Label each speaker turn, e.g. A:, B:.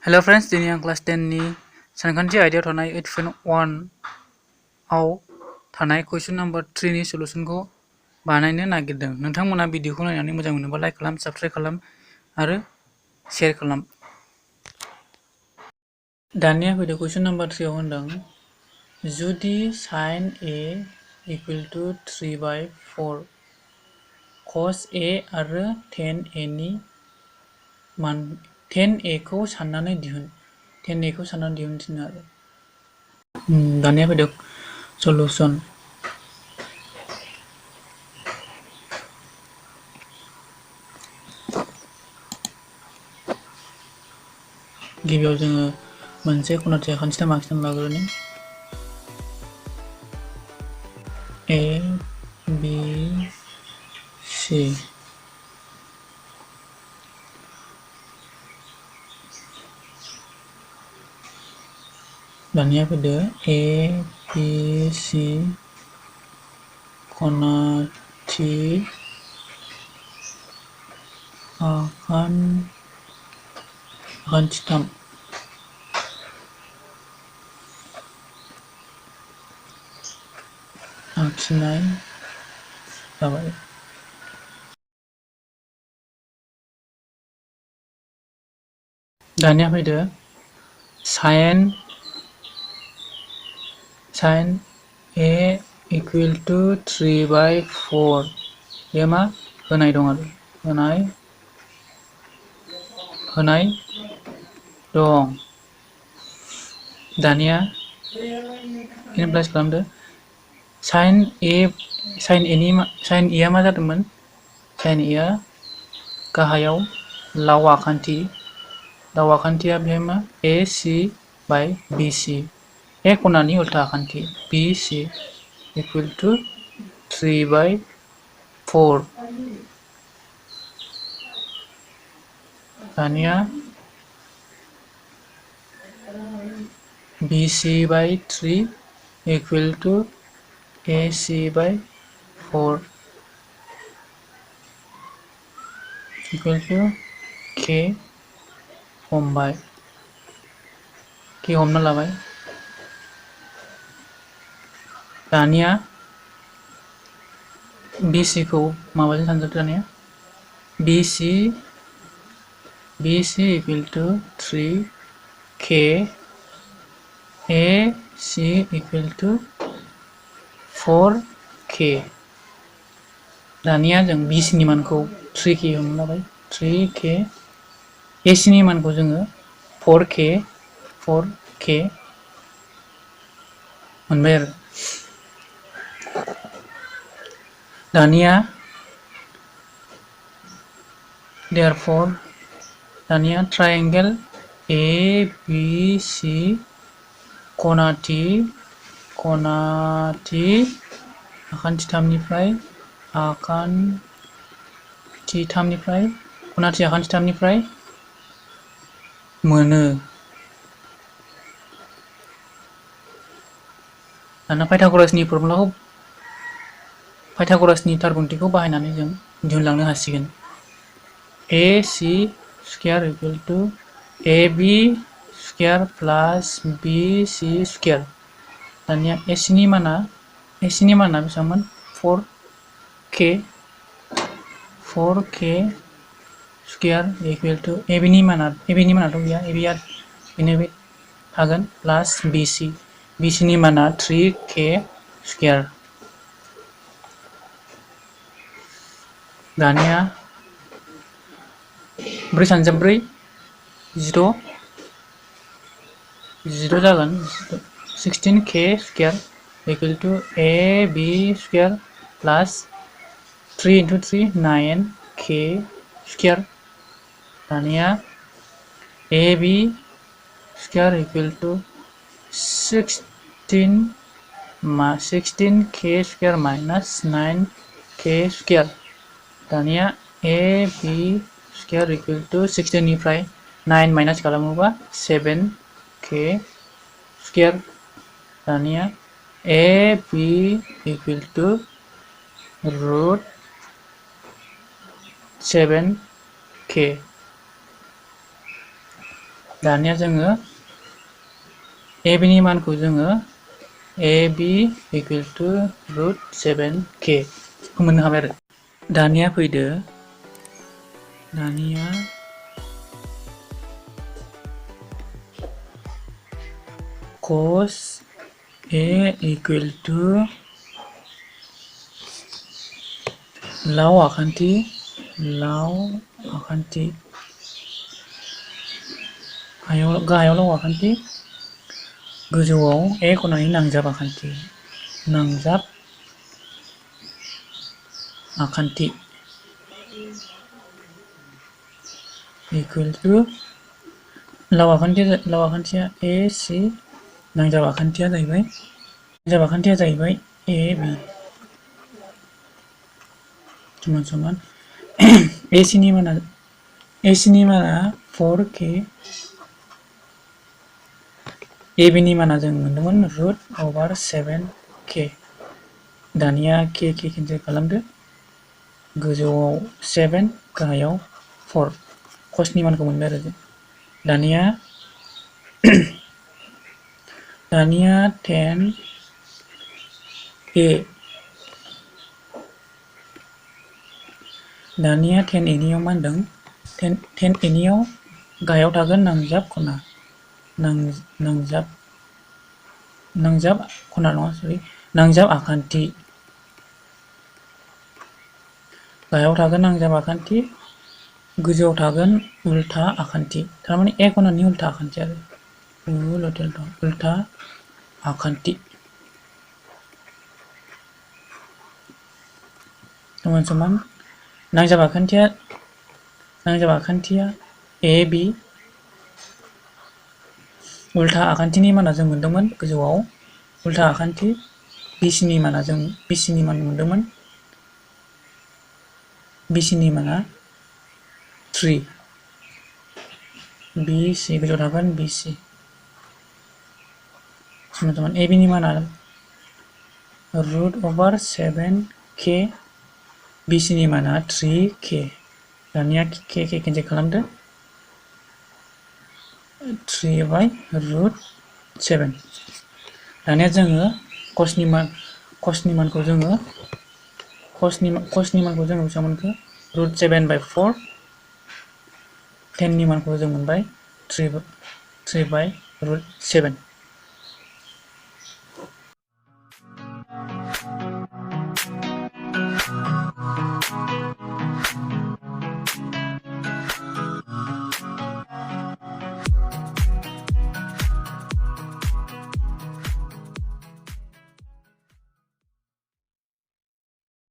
A: Hello friends, दिनै आं class 10 नि सानखान्थि आयदायाव थानाय 8.1 आव थानाय क्वेश्चन नम्बर 3 नि सलुशनखौ बानायनो नागिरदों। नोंथांमोना भिडिअखौ नायनानै मोजां मोनोबा लाइक खालाम, साबस्क्राइब खालाम आरो शेयार खालाम। दानिया फैदो क्वेश्चन नम्बर 3 आव होनदों जुदि sin a equal to 3/4 cos a आरो tan a नि मान 10a खौ साननानै दिहुन। 10a खौ साननानै दिहुनथिनो आरो दानिया फैदो सलुशन। गिबियाव जोङो मोनसे खनाथि आखान्थिथाम आखिनानै लाग्रोनि A B C दानिया फैदो A B C खनाथि आखान्थिथाम आखिनाय जाबाय। दानिया फैदो sin a equal to 3/4 बे मा होनाय दं आरो होनाय दं। दानिया इनप्लास खालामदो sin a आ मा जादोंमोन? sin a आ गाहायाव लाव आखान्थिया बेहाय मा AC/BC ए खनानि उल्था आखान्थि BC equal to 3/4 दानिया BC/3 equal to AC/4 equal to K हमबाय K हमना लाबाय। दानिया BC खौ माबाजों सानजोबदो दानिया BC equal to 3K AC equal to 4K दानिया जों BC नि मानखौ 3K हमना लाबाय 3K AC नि मानखौ जोङो 4K मोनबाय आरो दानिया therefore दानिया ट्रायंगल ABC खनाथि आखान्थिथामनिफ्राय मोनो। दाना पाइथागरासनि थारबिन्थिखौ बाहायनानै जों दिहुनलांनो हासिगोन। AC square equal to AB square plus BC square दानिया AC नि माना बेसेबांमोन 4K square equal to AB नि मानाथ' गैया AB आ बेनो बे थागोन प्लास BC नि माना 3K square दानिया 4 × 4 16 जागोन 16K square equal to AB square plus 3 × 3 9K square दानिया AB square equal to 16K square minus 9K square दानिया AB square equal to 16 निफ्राय 9 माइनास खालामोबा 7K square दानिया AB equal to √7K दानिया जोङो ab नि मानखौ जोङो ab इक्वल टु √7k खौ मोननो हाबाय आरो। दानिया फैदो cos a इक्वल टु लाव आखान्थि गाहायाव लाव आखान्थि गोजौआव ए खनानि नांजाब आखान्थि इक्वल टु लाव आखान्थिया ए सि नांजाब आखान्थिया जाहैबाय ए बि समान समान AC नि माना 4k AB नि माना जों मोनदोंमोन √7k। दानिया k केन्सेल खालामदो, गोजौआव 7 गाहायाव 4 cos नि मानखौ मोनबाय आरो जों। दानिया 10a नियाव मा होनदों 10a नियाव गाहायाव थागोन नांजाब आखान्थि गाहायाव थागोन नांजाब आखान्थि, गोजौआव थागोन उल्था आखान्थि, थारमाने ए खनानि उल्था आखान्थि आरो उल्था आखान्थि समान समान नांजाब आखान्थिया AB, उल्था आखान्थिनि माना जों मोनदोंमोन गोजौआव उल्था आखान्थि BC नि मान मोनदोंमोन, BC नि माना 3, BC गोजौआव थागोन BC समान समान AB नि माना √7k, BC नि माना 3k। दानिया k केन्सेल खालामदो, 3/√7। दानिया जोङो cos नि मानखौ जोङो बेसेबां मोनखो √7/4, 10 नि मानखौ जों मोनबाय 3/√7।